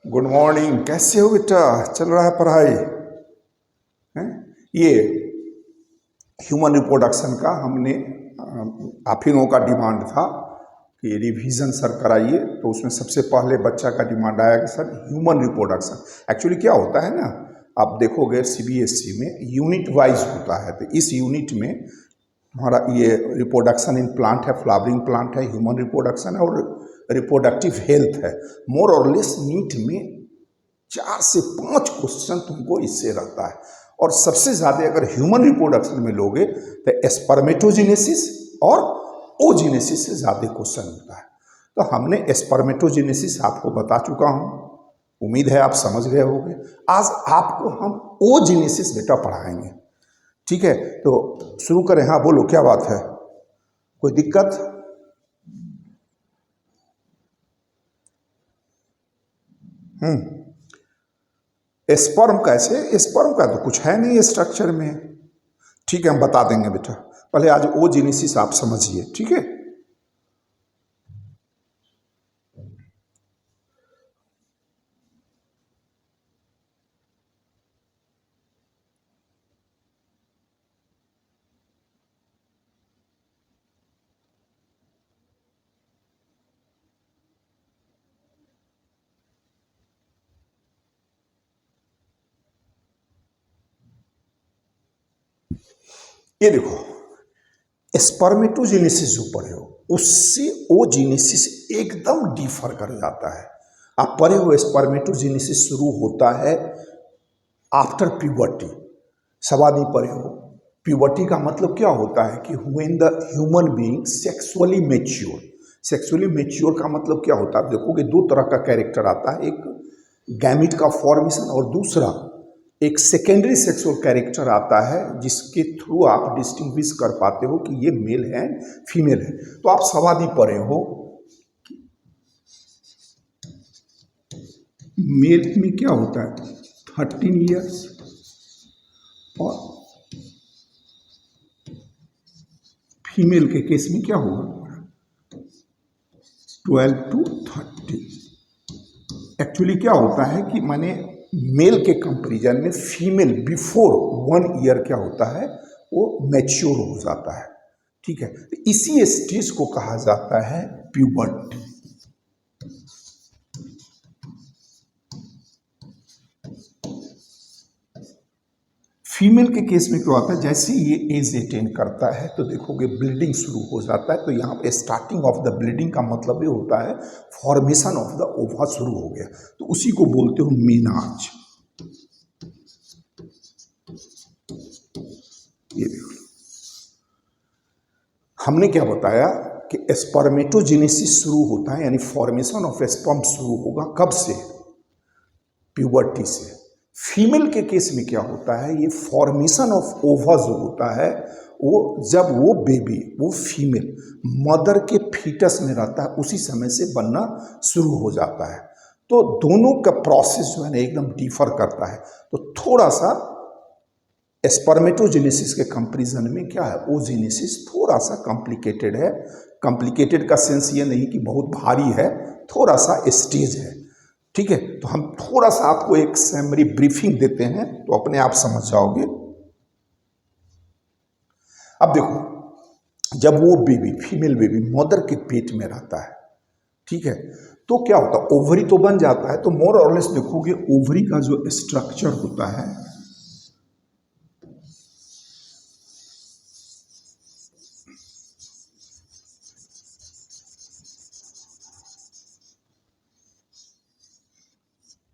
Good morning. कैसे हो बेटा? चल रहा है पढ़ाई? हैं? ये ह्यूमन रिप्रोडक्शन का हमने आप ही लोगों का डिमांड था कि रिवीजन सर कराइए, तो उसमें सबसे पहले बच्चा का डिमांड आया कि सर ह्यूमन रिप्रोडक्शन। एक्चुअली क्या होता है ना, आप देखोगे सीबीएसई में यूनिट वाइज होता है, तो इस यूनिट में हमारा ये रिप्रोडक्शन इन प्लांट है, फ्लावरिंग प्लांट है, ह्यूमन रिप्रोडक्शन है और रिप्रोडक्टिव हेल्थ है। मोर और लेस नीट में 4 से 5 क्वेश्चन तुमको इससे रहता है। और सबसे ज्यादा अगर ह्यूमन रिप्रोडक्शन में लोगे तो स्पर्मेटोजेनेसिस और ओजेनेसिस से ज्यादा क्वेश्चन होता है। तो हमने स्पर्मेटोजेनेसिस आपको बता चुका हूं, उम्मीद है आप समझ गए होंगे। आज आपको हम ओजेनेसिस बेटा पढ़ाएंगे, ठीक है? तो शुरू करें। हाँ बोलो, क्या बात है? कोई दिक्कत? स्पर्म कैसे? स्पर्म का तो कुछ है नहीं स्ट्रक्चर में, ठीक है? हम बता देंगे बेटा, पहले आज ओजेनेसिस आप समझिए, ठीक है? ये देखो, स्पर्मेटोजेनेसिस जो पढ़े हो उससे ओजेनेसिस एकदम डिफर कर जाता है। आप पढ़े हो स्पर्मेटोजेनेसिस शुरू होता है आफ्टर प्यूबर्टी, सवाल नहीं पढ़े हो? प्यूबर्टी का मतलब क्या होता है कि when the human being sexually mature. Sexually mature का मतलब क्या होता है? आप देखोगे दो तरह का कैरेक्टर आता है, एक गैमिट का फॉर्मेशन और दूसरा एक सेकेंडरी सेक्सुअल कैरेक्टर आता है जिसके थ्रू आप डिस्टिंग्विश कर पाते हो कि ये मेल है फीमेल है। तो आप सवाल ही पढ़े हो, मेल में क्या होता है 13 ईयर्स और फीमेल के केस में क्या होगा 12 to 30। एक्चुअली क्या होता है कि माने मेल के कंपेरिजन में फीमेल बिफोर 1 ईयर क्या होता है, वो मैच्योर हो जाता है, ठीक है? तो इसी स्टेज को कहा जाता है प्यूबर्टी। फीमेल के केस में क्या होता है, जैसे ये एज अटेन करता है तो देखोगे ब्लीडिंग शुरू हो जाता है। तो यहाँ पे स्टार्टिंग ऑफ द ब्लीडिंग का मतलब ये होता है फॉर्मेशन ऑफ द ओवा शुरू हो गया, तो उसी को बोलते हो मेनाज। ये देखो, हमने क्या बताया कि स्पर्मेटोजेनेसिस शुरू होता है, यानी फॉर्मेशन ऑफ स्पर्म शुरू होगा कब से? प्यूबर्टी से। फीमेल के केस में क्या होता है, ये फॉर्मेशन ऑफ ओवा जो होता है वो जब वो बेबी, वो फीमेल मदर के फीटस में रहता है उसी समय से बनना शुरू हो जाता है। तो दोनों का प्रोसेस जो है ना एकदम डिफर करता है। तो थोड़ा सा स्पर्मेटोजेनेसिस के कंपैरिजन में क्या है, ओजेनेसिस थोड़ा सा कॉम्प्लिकेटेड है। कॉम्प्लिकेटेड का सेंस ये नहीं कि बहुत भारी है, थोड़ा सा स्टेज है, ठीक है? तो हम थोड़ा सा आपको एक समरी ब्रीफिंग देते हैं तो अपने आप समझ जाओगे। अब देखो, जब वो बेबी, फीमेल बेबी मदर के पेट में रहता है, ठीक है, तो क्या होता है, ओवरी तो बन जाता है। तो मोर और लेस देखोगे ओवरी का जो स्ट्रक्चर होता है,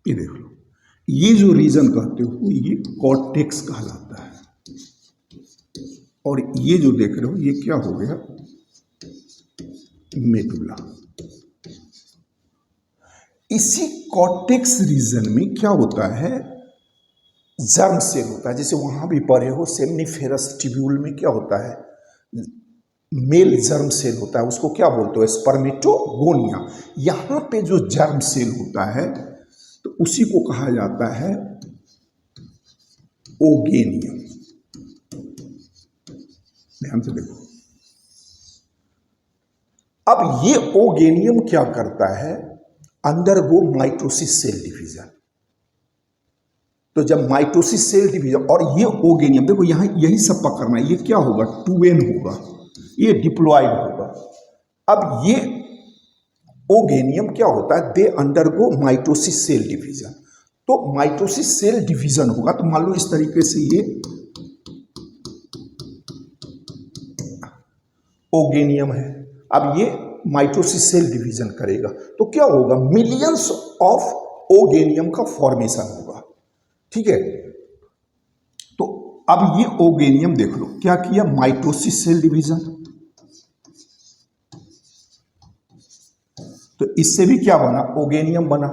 ये देख लो, ये जो रीजन कहते हो ये कॉर्टेक्स कहलाता है, और ये जो देख रहे हो ये क्या हो गया, मेडुला। इसी कॉर्टेक्स रीजन में क्या होता है, जर्म सेल होता है। जैसे वहां भी पढ़े हो सेमनीफेरस ट्यूब्यूल में क्या होता है, मेल जर्म सेल होता है, उसको क्या बोलते हो, स्पर्मेटोगोनिया। यहां पे जो जर्म सेल होता है तो उसी को कहा जाता है ओगेनियम। ध्यान से देखो, अब ये ओगेनियम क्या करता है, अंडरगो माइटोसिस सेल डिवीजन। तो जब माइटोसिस सेल डिवीजन और ये ओगेनियम, देखो यहाँ यही सब पकड़ना है, ये क्या होगा 2n होगा, ये डिप्लॉयड होगा। अब ये ओगेनियम क्या होता है, they undergo mitosis cell division. तो माइटोसिस सेल डिवीजन होगा, तो मान लो इस तरीके से ये ओगेनियम है, अब ये माइटोसिस सेल डिवीजन करेगा, तो क्या होगा, मिलियंस ऑफ ओगेनियम का फॉर्मेशन होगा। ठीक है, तो अब ये ओगेनियम देख लो क्या किया, माइटोसिस सेल डिवीजन, तो इससे भी क्या बना, ओगेनियम बना।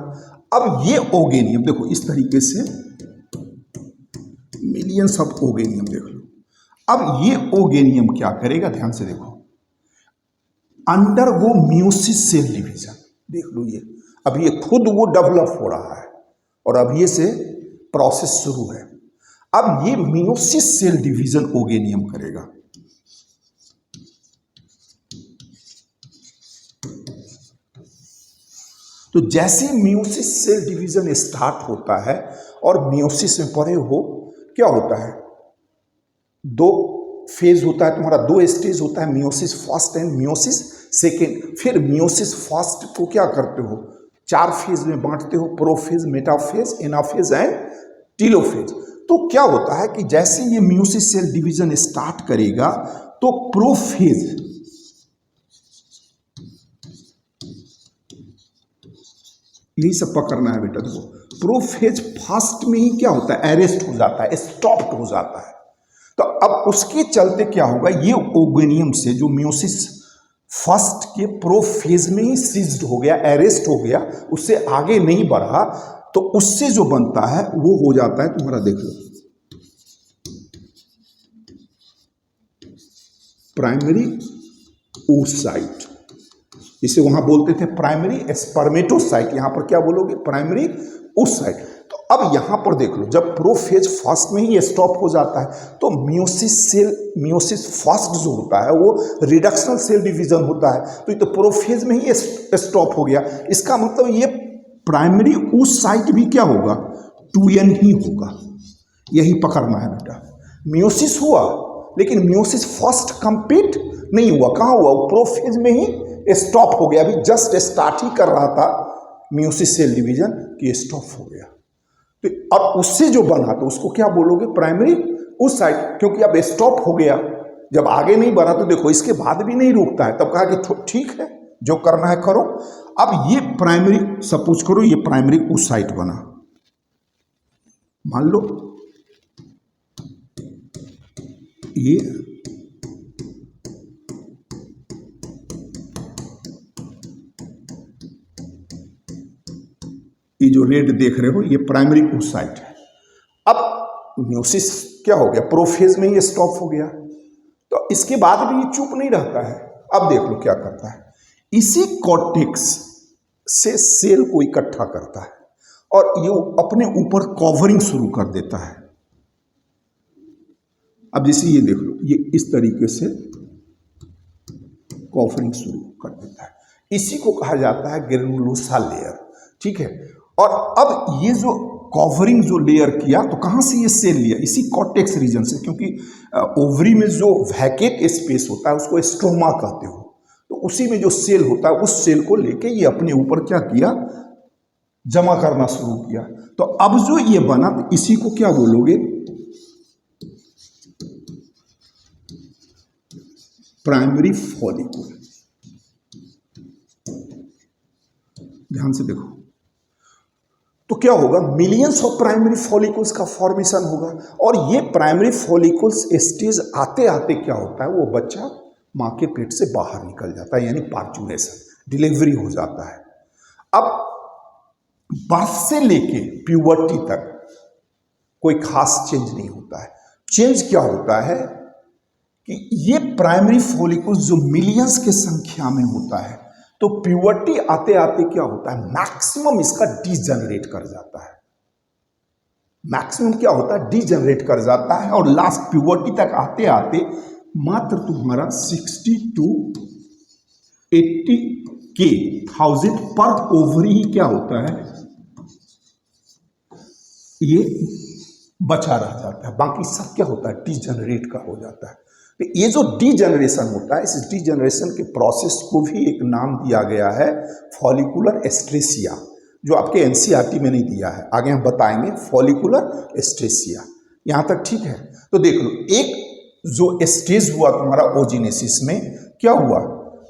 अब ये ओगेनियम देखो इस तरीके से मिलियंस ऑफ ओगेनियम देख लो। अब ये ओगेनियम क्या करेगा, ध्यान से देखो, अंडरगो मियोसिस सेल डिवीजन, देख लो ये अब ये खुद वो डेवलप हो रहा है और अब ये से प्रोसेस शुरू है। अब ये मियोसिस सेल डिवीजन ओगेनियम करेगा। तो जैसे मियोसिस सेल डिवीजन स्टार्ट होता है और मियोसिस में पढ़े हो क्या होता है, दो फेज होता है तुम्हारा, दो स्टेज होता है, meiosis first and meiosis second. फिर मियोसिस फर्स्ट को क्या करते हो, 4 फेज में बांटते हो, prophase, metaphase, anaphase and telophase. तो क्या होता है कि जैसे ये मियोसिस सेल डिवीजन स्टार्ट करेगा तो प्रोफेज, यही सब पकड़ना है बेटा। देखो प्रोफेज फर्स्ट में ही क्या होता है, अरेस्ट हो जाता है, स्टॉप्ड हो जाता है। तो अब उसके चलते क्या होगा, ये ओगेनियम से जो मियोसिस फर्स्ट के प्रोफेज में ही सीज्ड हो गया, अरेस्ट हो गया, उससे आगे नहीं बढ़ा, तो उससे जो बनता है वो हो जाता है तुम्हारा, देख लो, प्राइमरी oocyte। इसे वहां बोलते थे प्राइमरी स्पर्मेटोसाइट, यहां पर क्या बोलोगे, प्राइमरी oocyte। तो अब यहां पर देख लो, जब प्रोफेज फर्स्ट में ही स्टॉप हो जाता है तो मियोसिस फर्स्ट जो होता है वो रिडक्शनल सेल डिवीजन होता है, तो ये तो प्रोफेज में ही स्टॉप हो गया। इसका मतलब ये प्राइमरी oocyte भी क्या होगा, 2n ही होगा। यही पकड़ना है बेटा, मियोसिस हुआ लेकिन मियोसिस फर्स्ट कंप्लीट नहीं हुआ, कहाँ हुआ, प्रोफेज में ही स्टॉप हो गया, अभी जस्ट स्टार्ट ही कर रहा था मियोसिस सेल डिवीजन कि स्टॉप हो गया। तो अब उससे जो बना तो उसको क्या बोलोगे, प्राइमरी oocyte, क्योंकि अब स्टॉप हो गया, जब आगे नहीं बढ़ा तो देखो इसके बाद भी नहीं रुकता है, तब कहा कि ठीक है जो करना है करो। अब ये प्राइमरी, सपोज करो ये प्राइमरी oocyte बना, मान लो ये जो रेड देख रहे हो ये प्राइमरी oocyte है। अब मियोसिस क्या हो गया, प्रोफेज में ही स्टॉप हो गया, तो इसके बाद भी ये चुप नहीं रहता है। अब देख लो क्या करता है, इसी कॉर्टेक्स से सेल को इकट्ठा करता है और ये अपने ऊपर कवरिंग शुरू कर देता है। अब जैसे ये देख लो, ये इस तरीके से कवरिंग शुरू कर देता है, इसी को कहा जाता है ग्रेनुलोसा लेयर। ठीक है, और अब ये जो कवरिंग जो लेयर किया तो कहाँ से ये सेल लिया, इसी कॉर्टेक्स रीजन से, क्योंकि ओवरी में जो वैकेट स्पेस होता है उसको स्ट्रोमा कहते हो, तो उसी में जो सेल होता है उस सेल को लेके ये अपने ऊपर क्या किया, जमा करना शुरू किया। तो अब जो ये बना तो इसी को क्या बोलोगे, प्राइमरी फॉलिकल। ध्यान से देखो, तो क्या होगा, मिलियंस ऑफ प्राइमरी फॉलिकल्स का फॉर्मेशन होगा और ये प्राइमरी फॉलिकल्स स्टेज आते आते क्या होता है, वो बच्चा मां के पेट से बाहर निकल जाता है, यानी पार्चुनेशन, डिलीवरी हो जाता है। अब बर्थ से लेके प्यूबर्टी तक कोई खास चेंज नहीं होता है। चेंज क्या होता है कि ये प्राइमरी फॉलिकल्स जो मिलियंस के संख्या में होता है, तो प्यूबर्टी आते आते क्या होता है, मैक्सिमम इसका डीजनरेट कर जाता है। मैक्सिमम क्या होता है, डीजनरेट कर जाता है और लास्ट प्यूबर्टी तक आते आते मात्र तुम्हारा 60 to 80 के 1000 पर ओवरी ही क्या होता है, ये बचा रह जाता है, बाकी सब क्या होता है, डीजनरेट का हो जाता है। तो ये जो डीजनरेशन होता है, इस डीजनरेशन के प्रोसेस को भी एक नाम दिया गया है फॉलिकुलर एस्ट्रेसिया, जो आपके एनसीईआरटी में नहीं दिया है, आगे हम बताएंगे फॉलिकुलर एस्ट्रेसिया। यहां तक ठीक है। तो देख लो, एक जो स्टेज हुआ तुम्हारा ओजिनेसिस में, क्या हुआ,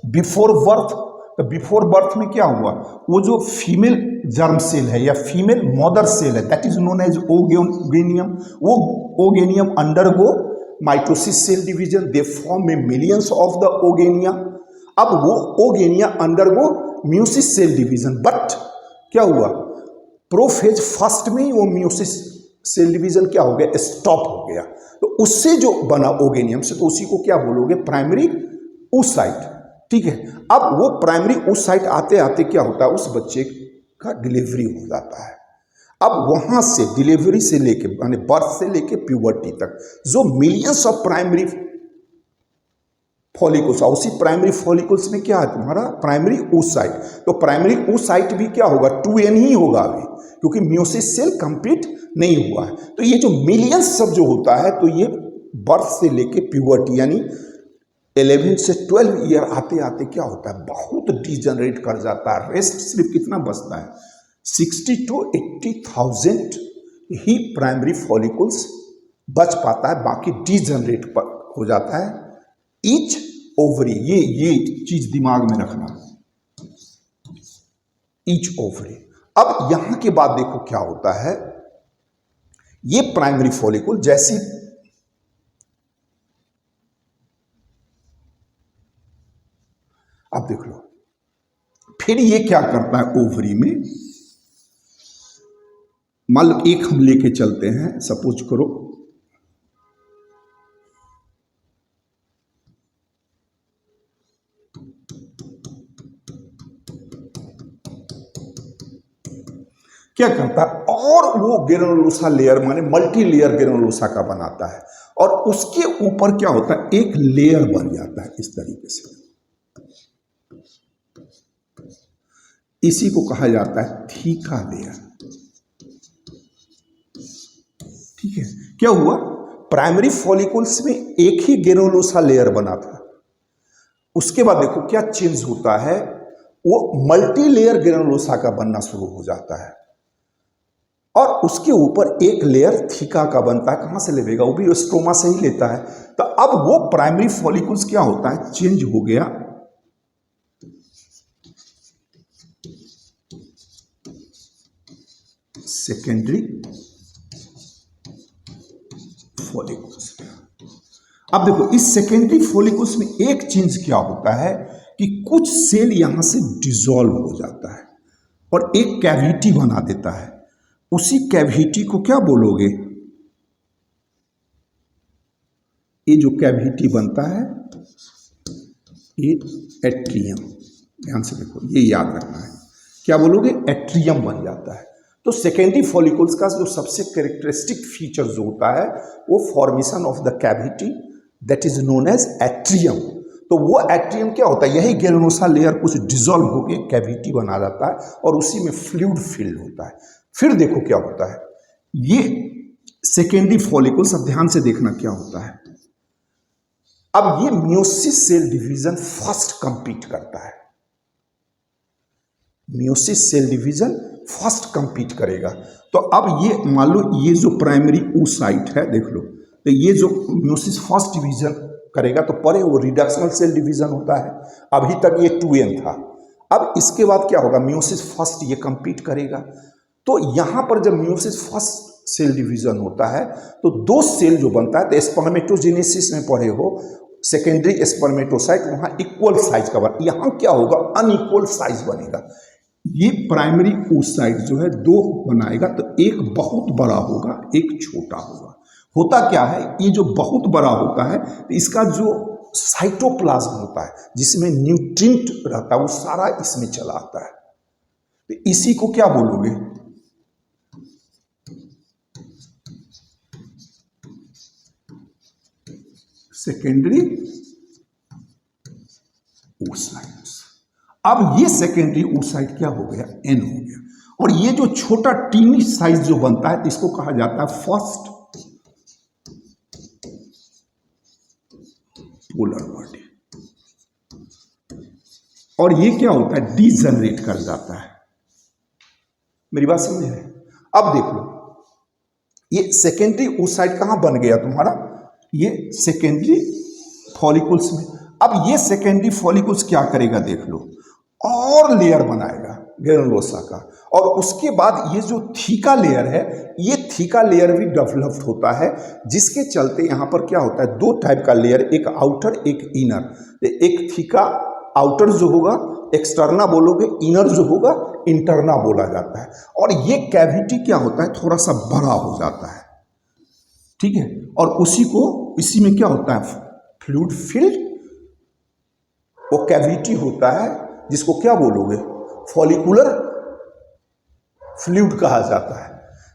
बिफोर बर्थ। तो बिफोर बर्थ में क्या हुआ, वो जो फीमेल जर्म सेल है या फीमेल मदर सेल है, that is known as oogonium, वो oogonium undergo mitosis cell division, they form में मिलियंस ऑफ द ओगेनिया। अब वो oogonia undergo meiosis cell division, but क्या हुआ, प्रोफेज फर्स्ट में ही वो म्यूसिस सेल डिवीजन क्या हो गया, स्टॉप हो गया। तो उससे जो बना ओगेनियम से, तो उसी को क्या बोलोगे, प्राइमरी oocyte, ठीक है। अब वो प्राइमरी oocyte आते आते क्या होता है, उस बच्चे का डिलीवरी हो जाता है। अब वहां से डिलीवरी से लेके यानी बर्थ से लेके प्यूबर्टी तक जो मिलियंस ऑफ प्राइमरी फॉलिकल्स, उसी प्राइमरी फॉलिकल्स में क्या है तुम्हारा, प्राइमरी oocyte। तो प्राइमरी oocyte भी क्या होगा, 2n ही होगा अभी, क्योंकि म्यूसिस सेल कंप्लीट नहीं हुआ है। तो ये जो मिलियंस सब जो होता है, तो ये बर्थ से लेके प्यूबर्टी यानी 11 से 12 ईयर आते आते क्या होता है, बहुत डीजनरेट कर जाता है। रेस्ट सिर्फ कितना बचता है, 60 to 80,000 ही प्राइमरी फॉलिकल्स बच पाता है, बाकी डीजनरेट हो जाता है ईच ओवरी। ये चीज दिमाग में रखना, ईच ओवरी। अब यहां के बाद देखो क्या होता है, ये प्राइमरी फॉलिकल जैसी अब देख लो, फिर ये क्या करता है ओवरी में, मान लो एक हम लेके चलते हैं, सपोज करो क्या करता है, और वो ग्रेनुलोसा लेयर माने मल्टी लेयर ग्रेनुलोसा का बनाता है, और उसके ऊपर क्या होता है, एक लेयर बन जाता है इस तरीके से। इसी को कहा जाता है थीका लेयर, ठीक है। क्या हुआ, प्राइमरी फॉलिकल्स में एक ही ग्रेनुलोसा लेयर बना था, उसके बाद देखो क्या चेंज होता है, वो मल्टी लेयर ग्रेनुलोसा का बनना शुरू हो जाता है, और उसके ऊपर एक लेयर थीका का बनता है। कहां से लेगा, वो भी स्ट्रोमा से ही लेता है। तो अब वो प्राइमरी फॉलिकल्स क्या होता है, चेंज हो गया सेकेंडरी फॉलिकल्स। अब देखो इस सेकेंडरी फॉलिकल्स में एक चीज क्या होता है कि कुछ सेल यहां से डिसॉल्व हो जाता है और एक कैविटी बना देता है। उसी कैविटी को क्या बोलोगे, ये जो कैविटी बनता है ये एट्रियम, ध्यान से देखो, ये याद रखना है, क्या बोलोगे, एट्रियम बन जाता है। तो सेकेंडरी फॉलिकल्स का जो सबसे कैरेक्टरिस्टिक फीचर जो होता है वो formation of the cavity, that is known as atrium. तो वो एट्रियम क्या होता है, यही ग्रेनुलोसा लेयर कुछ डिसॉल्व होकर कैविटी बना जाता है और उसी में फ्लूइड फिल्ड होता है। फिर देखो क्या होता है, ये सेकेंडरी फॉलिकल्स, अब ध्यान से देखना क्या होता है। अब ये meiosis cell division first complete करता है, meiosis cell division first complete करेगा। तो अब ये मान लो ये जो प्राइमरी oocyte है, देख लो, तो ये जो मियोसिस फर्स्ट डिवीजन करेगा तो परे वो रिडक्शनल सेल डिवीजन होता है। अभी तक ये 2n था, अब इसके बाद क्या होगा, मियोसिस फर्स्ट ये कंपीट करेगा। तो यहां पर जब मियोसिस फर्स्ट सेल डिवीजन होता है तो दो सेल जो बनता है, तो स्पर्मेटोजेनेसिस में पढ़े हो, सेकेंडरी स्पर्मेटोसाइट, वहां इक्वल साइज का बना, यहां क्या होगा, अनइक्वल साइज बनेगा। ये प्राइमरी oocyte जो है दो बनाएगा, तो एक बहुत बड़ा होगा, एक छोटा होगा। होता क्या है, ये जो बहुत बड़ा होता है तो इसका जो साइटोप्लाज्म होता है जिसमें न्यूट्रिएंट रहता है वो सारा इसमें चला आता है। तो इसी को क्या बोलोगे, सेकेंडरी oocytes। अब ये सेकेंडरी oocyte क्या हो गया, एन हो गया। और ये जो छोटा टीनी साइज जो बनता है इसको कहा जाता है फर्स्ट पोलर बॉडी। और ये क्या होता है, डीजनरेट कर जाता है। मेरी बात समझ रहे? अब देख लो, ये सेकेंडरी oocyte कहां बन गया तुम्हारा, ये सेकेंडरी फॉलिकल्स में। अब ये सेकेंडरी फॉलिकल्स क्या करेगा, देख लो, और लेयर बनाएगा ग्रेनुलोसा का। और उसके बाद ये जो थीका लेयर है, ये थीका लेयर भी डेवलप्ड होता है, जिसके चलते यहाँ पर क्या होता है, दो टाइप का लेयर, एक आउटर एक इनर। एक थीका आउटर जो होगा एक्सटर्ना बोलोगे, इनर जो होगा इंटरना बोला जाता है। और ये कैविटी क्या होता है, थोड़ा सा बड़ा हो जाता है, ठीक है। और इसी में क्या होता है, फ्लूइड फिल्ड वो कैविटी होता है, जिसको क्या बोलोगे, फॉलिकुलर फ्लूइड कहा जाता है।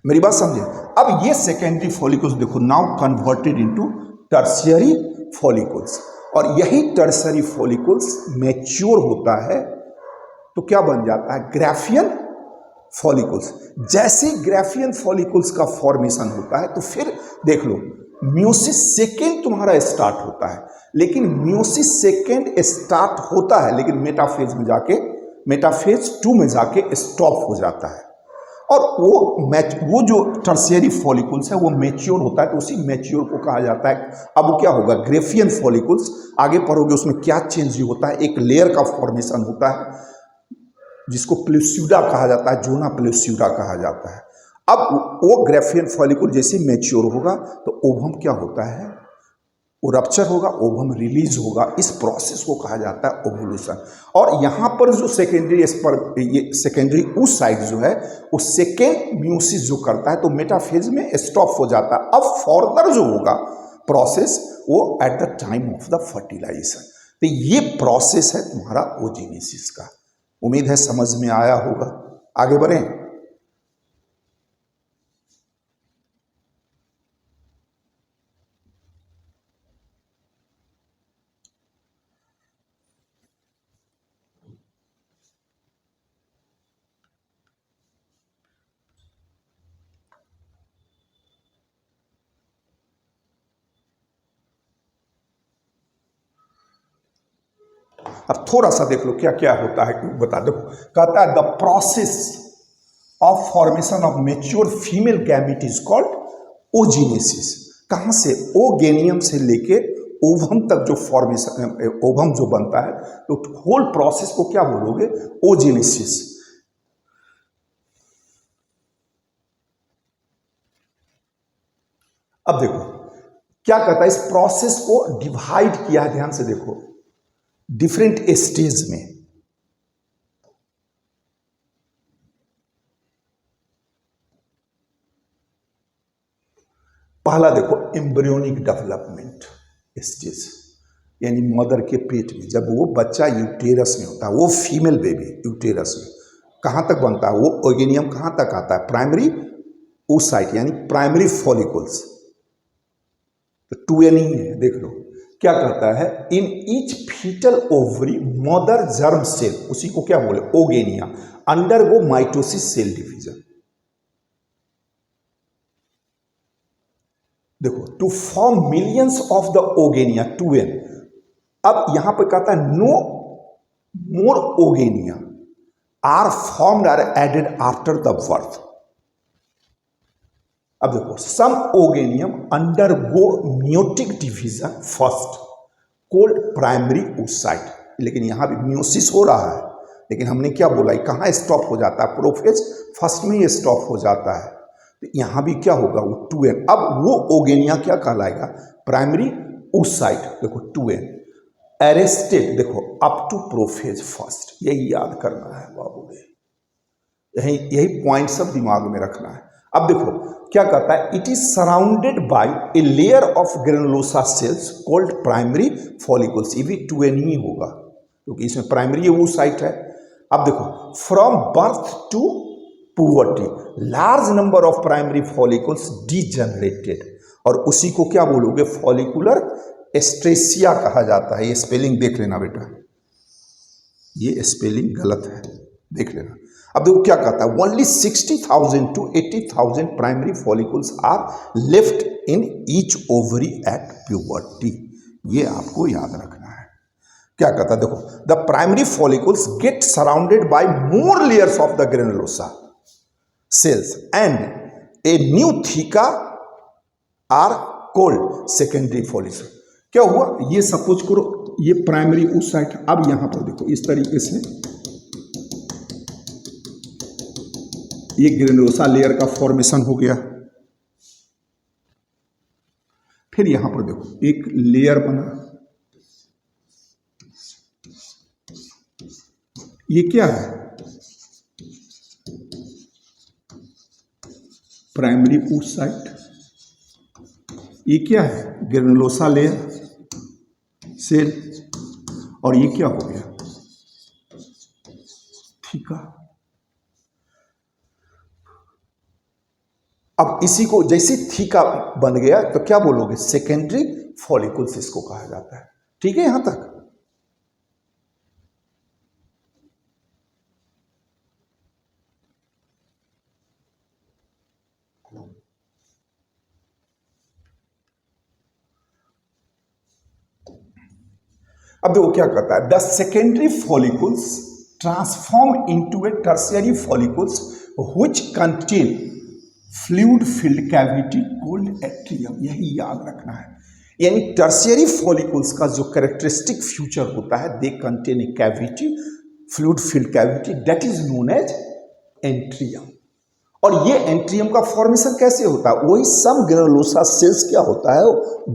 मेरी बात समझे? अब ये सेकेंडरी फॉलिकल्स देखो now converted into tertiary follicles. और यही टर्शियरी फॉलिकल्स मैच्योर होता है तो क्या बन जाता है, ग्राफियन फॉलिकल्स। जैसे ग्राफियन फॉलिकल्स का फॉर्मेशन होता है तो फिर देख लो, म्योसिस सेकेंड तुम्हारा स्टार्ट होता है, लेकिन म्योसिस सेकेंड स्टार्ट होता है लेकिन मेटाफेज 2 में जाके स्टॉप हो जाता है। और वो जो टर्शियरी फॉलिकल्स है वो मैच्योर होता है, तो उसी मैच्योर को कहा जाता है। अब वो क्या होगा, ग्राफियन फॉलिकल्स। आगे पढ़ोगे उसमें क्या चेंज होता है, एक लेयर का फॉर्मेशन होता है जिसको प्लेस्यूडा कहा जाता है, जोना प्लेस्यूडा कहा जाता है। अब वो ग्राफियन फॉलिकल जैसे मैच्योर होगा तो ओवम क्या होता है, वो रप्चर होगा, ओवम रिलीज होगा। इस प्रोसेस को कहा जाता है ओवुलेशन। और यहाँ पर जो सेकेंडरी oocyte जो है वो सेकेंड म्यूसिस जो करता है तो मेटाफेज में स्टॉप हो जाता है। अब फर्दर जो होगा प्रोसेस वो at the time of the fertilisation. तो ये प्रोसेस है तुम्हारा ओजेनेसिस का। उम्मीद है समझ में आया होगा। आगे बढ़ें। अब थोड़ा सा देख लो क्या क्या होता है, बता दो। कहता है the process of formation of mature female gamete is called oogenesis. कहां से, ओगेनियम से लेके ओवम तक जो फॉर्मेशन, ओवम जो बनता है, तो होल प्रोसेस को क्या बोलोगे, ओजेनेसिस। अब देखो क्या कहता है, इस प्रोसेस को डिवाइड किया है, ध्यान से देखो, डिफरेंट स्टेज में। पहला देखो एम्ब्रियोनिक डेवलपमेंट स्टेज, यानी मदर के पेट में जब वो बच्चा यूटेरस में होता है, वो फीमेल बेबी यूटेरस में कहां तक बनता है, वो ओगेनियम कहां तक आता है, प्राइमरी oocyte यानी प्राइमरी फॉलिकल्स। तो 2n ही है, देख लो क्या कहता है, in each foetal ovary mother germ cell, उसी को क्या बोले, oogonia, undergo mitosis cell division. देखो to form millions of the oogonia 2n। अब यहां पे कहता है no more oogonia are formed or added after the birth. अब देखो some oogonium undergo meiotic division first called primary oocyte, लेकिन यहां भी म्योसिस हो रहा है, लेकिन हमने क्या बोला, कहां स्टॉप हो जाता है, प्रोफेज फर्स्ट में ही स्टॉप हो जाता है। तो यहां भी क्या होगा, वो 2n। अब वो ओगेनिया क्या कहलाएगा, प्राइमरी oocyte। देखो 2n एरेस्टेड, देखो अप टू प्रोफेज फर्स्ट, यही याद करना है बाबू ने, यही पॉइंट सब दिमाग में रखना है। अब देखो क्या कहता है, it is surrounded by a layer of granulosa cells called primary follicles. ये भी 2n ही होगा क्योंकि इसमें प्राइमरी oocyte है। अब देखो from birth to puberty large number of primary follicles degenerated, और उसी को क्या बोलोगे, फॉलिकुलर एस्ट्रेसिया कहा जाता है। ये स्पेलिंग देख लेना बेटा, ये स्पेलिंग गलत है, देख लेना। अब देखो क्या कहता है, only 60,000 to 80,000 primary follicles are left in each ovary at puberty. ये आपको याद रखना है। क्या कहता है, देखो the primary follicles get surrounded by more layers of the granulosa cells and a new theca are called secondary follicles. क्या हुआ, ये सपोज करो ये प्राइमरी उस साइड, अब यहां पर देखो इस तरीके से ये ग्रेनुलोसा लेयर का फॉर्मेशन हो गया। फिर यहां पर देखो एक लेयर बना, ये क्या है, प्राइमरी उस साइड। ये क्या है, ग्रेनुलोसा लेयर सेल, और ये क्या हो गया, थीका। अब इसी को जैसे थीका बन गया तो क्या बोलोगे, सेकेंडरी फॉलिकल्स इसको कहा जाता है। ठीक है यहां तक। अब देखो क्या कहता है, the secondary follicles transform into A tertiary follicles which contain fluid filled cavity called atrium. यही याद रखना है। यानी टर्शियरी फॉलिकल्स का जो कैरेक्टरिस्टिक फीचर होता है, they contain a cavity, fluid filled cavity, that is known as antrum. और ये एंट्रियम का फॉर्मेशन कैसे होता है, वही सम ग्रेनुलोसा सेल्स क्या होता है,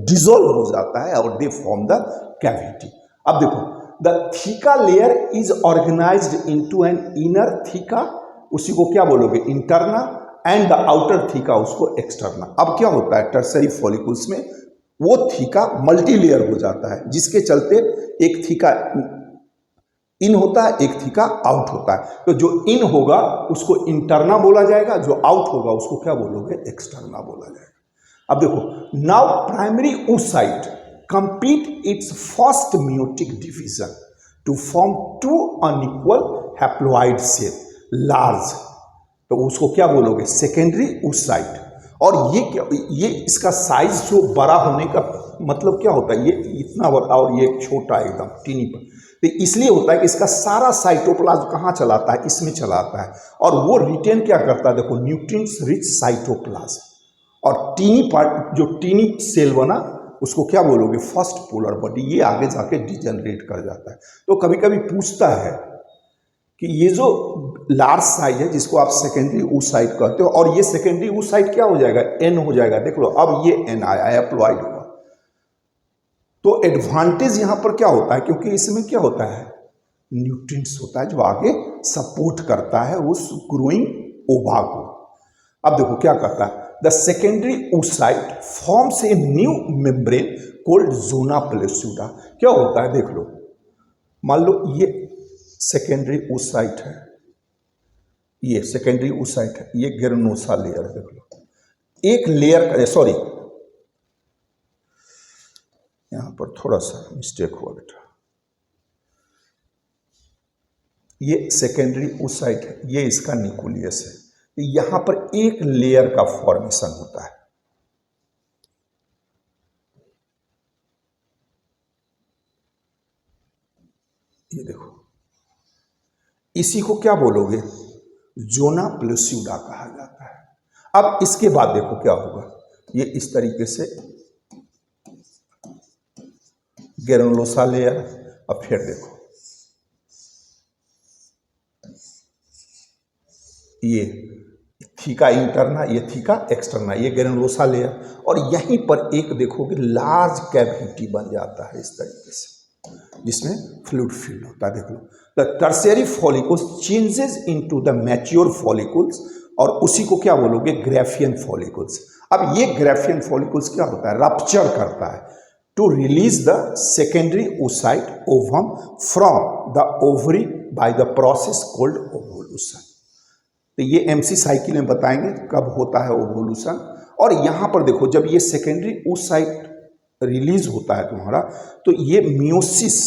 डिसॉल्व हो जाता है और दे फॉर्म द कैविटी। अब देखो, the theca layer is organised into an inner theca, उसी को क्या बोलोगे, interna, and the outer theca, उसको एक्सटर्ना। अब क्या होता है, टर्शियरी फॉलिकल्स में वो थीका मल्टी लेयर हो जाता है, जिसके चलते एक थीका इन होता है, एक थीका आउट होता है। तो जो इन होगा उसको इंटरना बोला जाएगा, जो आउट होगा उसको क्या बोलोगे, एक्सटर्ना बोला जाएगा। अब देखो, now primary oocyte complete its first meiotic division to form two unequal haploid cell large, तो उसको क्या बोलोगे, सेकेंडरी oocyte। और ये क्या, ये इसका साइज जो बड़ा होने का मतलब क्या होता है, ये इतना बड़ा और ये छोटा एकदम टीनी पर, तो इसलिए होता है कि इसका सारा साइटोप्लाज्म कहाँ चलाता है, इसमें चलाता है, और वो रिटेन क्या करता है, देखो न्यूट्रिएंट्स रिच साइटोप्लाज्म। और टीनी पार्ट, जो टीनी सेल बना उसको क्या बोलोगे, फर्स्ट पोलर बॉडी। ये आगे जाके डिजेनरेट कर जाता है। तो कभी कभी पूछता है कि ये जो लार्ज साइज है जिसको आप सेकेंडरी oocyte कहते हो, और ये सेकेंडरी oocyte क्या हो जाएगा, एन हो जाएगा। देख लो, अब ये एन आया, एप्लॉइड हुआ। तो एडवांटेज यहां पर क्या होता है, क्योंकि इसमें क्या होता है, न्यूट्रिएंट्स होता है जो आगे सपोर्ट करता है उस ग्रोइंग ओवा को। अब देखो क्या करता है, the secondary oocyte forms a new membrane called zona pellucida. क्या होता है, देख लो, मान लो ये सेकेंडरी oocyte है, ये सेकेंडरी oocyte है, ये ग्रेनुलोसा लेयर, देख लो एक लेयर, सॉरी यहां पर थोड़ा सा मिस्टेक हुआ बेटा, ये सेकेंडरी oocyte है, ये इसका न्यूक्लियस है। यहां पर एक लेयर का फॉर्मेशन होता है, ये देखो, इसी को क्या बोलोगे, जोना पेलुसिडा कहा जाता है। अब इसके बाद देखो क्या होगा, ये इस तरीके से ग्रेनुलोसा लेयर। अब फिर देखो, ये थीका इंटरना, ये थीका एक्सटर्ना, ये ग्रेनुलोसा लेयर, और यहीं पर एक देखोगे लार्ज कैविटी बन जाता है इस तरीके से, जिसमें फ्लूइड फील्ड होता है। देख लो, the tertiary follicles changes into the mature follicles, और उसी को क्या बोलोगे, ग्राफियन फॉलिकल्स। अब ये ग्राफियन फॉलिकल्स क्या होता है, रप्चर करता है to release the secondary oocyte ovum from the ovary by the process called ovulation. तो ये एमसी साइकिल में बताएंगे कब होता है ओवोल्यूशन। और यहां पर देखो, जब ये सेकेंडरी oocyte रिलीज होता है तुम्हारा, तो ये मियोसिस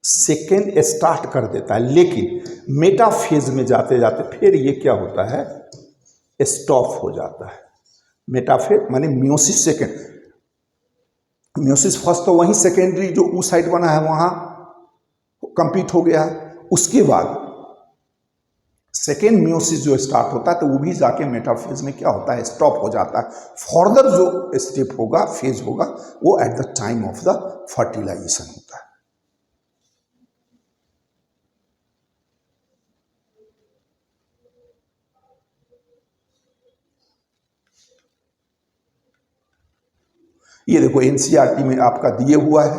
सेकेंड स्टार्ट कर देता है, लेकिन मेटाफेज में जाते जाते फिर ये क्या होता है, स्टॉप हो जाता है। मेटाफेज माने मियोसिस सेकेंड, मियोसिस फर्स्ट तो वहीं सेकेंडरी जो उस साइड बना है वहां कंप्लीट हो गया है, उसके बाद सेकेंड मियोसिस जो स्टार्ट होता है तो वो भी जाके मेटाफेज में क्या होता है, स्टॉप हो जाता है। फर्दर जो स्टेप होगा, फेज होगा, वो at the time of the fertilisation होता है। ये देखो एनसीईआरटी में आपका दिए हुआ है,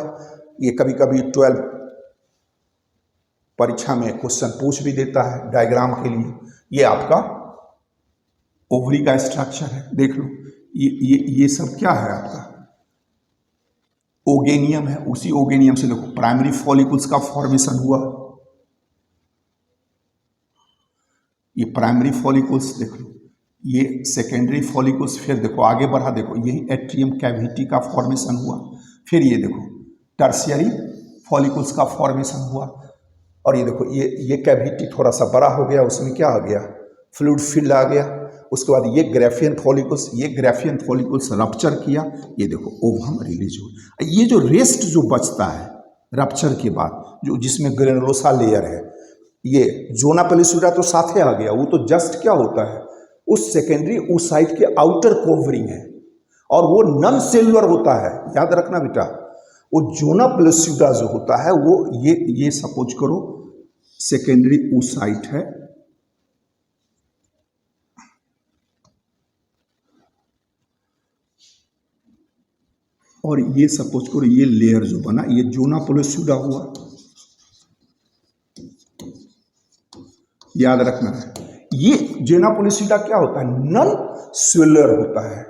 ये कभी कभी 12 परीक्षा में क्वेश्चन पूछ भी देता है डायग्राम के लिए। ये आपका ओवरी का स्ट्रक्चर है, देख लो। ये सब क्या है आपका ओगेनियम है, उसी ओगेनियम से देखो प्राइमरी फॉलिकल्स का फॉर्मेशन हुआ, ये प्राइमरी फॉलिकल्स देख लो, ये सेकेंडरी फॉलिकल्स, फिर देखो आगे बढ़ा, देखो यही एट्रियम कैविटी का फॉर्मेशन हुआ, फिर ये देखो टर्शियरी फॉलिकल्स का फॉर्मेशन हुआ, और ये देखो ये कैविटी थोड़ा सा बड़ा हो गया, उसमें क्या आ गया, फ्लूइड फील्ड आ गया। उसके बाद ये ग्राफियन फॉलिकल्स रप्चर किया, ये देखो ओवम रिलीज हुआ। ये जो रेस्ट जो बचता है रप्चर के बाद, जो जिसमें ग्रेनुलोसा लेयर है, ये जोना पेलिसूडा तो साथे आ गया, वो तो जस्ट क्या होता है उस सेकेंडरी उस साइड के आउटर कवरिंग है, और वो नॉन सेलुलर होता है, याद रखना बेटा। वो जोना पेलिसूडा जो होता है वो ये सपोज करो सेकेंडरी oocyte है, और ये सपोज करो ये लेयर जो बना ये जोना पेलिसूडा हुआ, याद रखना है। ये जोना पेलिसूडा क्या होता है, नॉन सेलुलर होता है,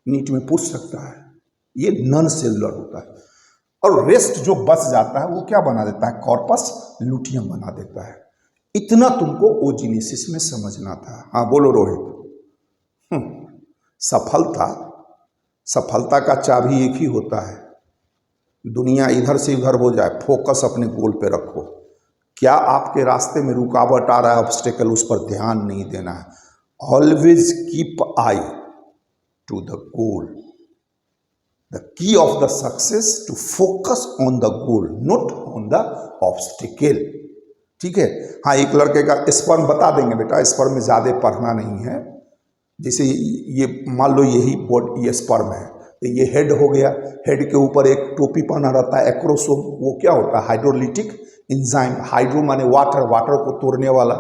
नीट में पूछ सकता है, ये नॉन सेलुलर होता है। और रेस्ट जो बच जाता है वो क्या बना देता है, कॉर्पस लुटियम बना देता है। इतना तुमको ओजिनेसिस में समझना था। हाँ बोलो रोहित। सफलता का चाबी एक ही होता है, दुनिया इधर से उधर हो जाए, फोकस अपने गोल पे रखो। क्या आपके रास्ते में रुकावट आ रहा है, ऑब्स्टेकल, उस पर ध्यान नहीं देना है। Always keep eye to the goal. The key of the success to focus on the goal, not on the obstacle। ठीक है। हाँ, एक लड़के का स्पर्म बता देंगे बेटा, स्पर्म में ज़्यादा पढ़ना नहीं है। जैसे ये मान लो यही बॉडी, ये स्पर्म है, तो ये हेड हो गया, हेड के ऊपर एक टोपी पहना रहता है एक्रोसोम, वो क्या होता है, हाइड्रोलिटिक एंजाइम। हाइड्रो माने वाटर, वाटर को तोड़ने वाला।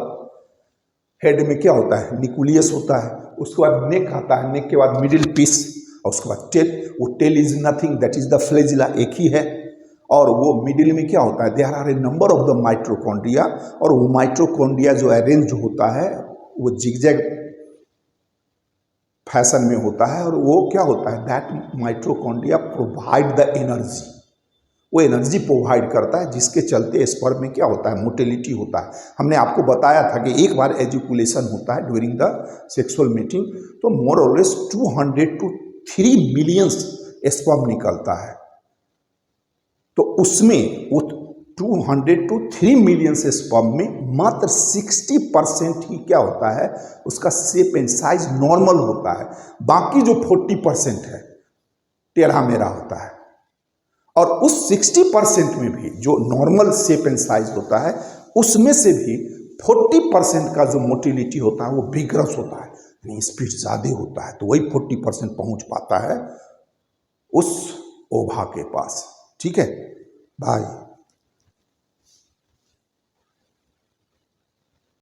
हेड में क्या होता है, न्यूक्लियस होता है, उसके बाद नेक आता है, नेक के बाद मिडिल पीस, और उसके बाद टेल। वो tail is nothing, that is the flagella, एक ही है। और वो मिडिल में क्या होता है, there are a number of the mitochondria, और वो माइट्रोकॉन्ड्रिया जो अरेंज होता है वो जिगजैग फैशन में होता है, और वो क्या होता है, that mitochondria provide the energy, वो एनर्जी प्रोवाइड करता है, जिसके चलते स्पर्म में क्या होता है, मोटिलिटी होता है। हमने आपको बताया था कि एक बार एजुकुलेशन होता है ड्यूरिंग द सेक्सुअल मीटिंग, तो मोर और लेस 200 to 3 मिलियन स्पर्म निकलता है। तो उसमें वो 200 to 3 मिलियन स्पर्म में मात्र 60% ही क्या होता है, उसका शेप एंड साइज नॉर्मल होता है। बाकी जो 40% है टेढ़ा मेढ़ा होता है। और उस 60% में भी जो नॉर्मल शेप एंड साइज होता है, उसमें से भी 40% का जो मोटिलिटी होता है वो विग्रस होता है, यानी स्पीड ज़्यादा होता है। तो वही 40% पहुंच पाता है उस ओभा के पास। ठीक है भाई।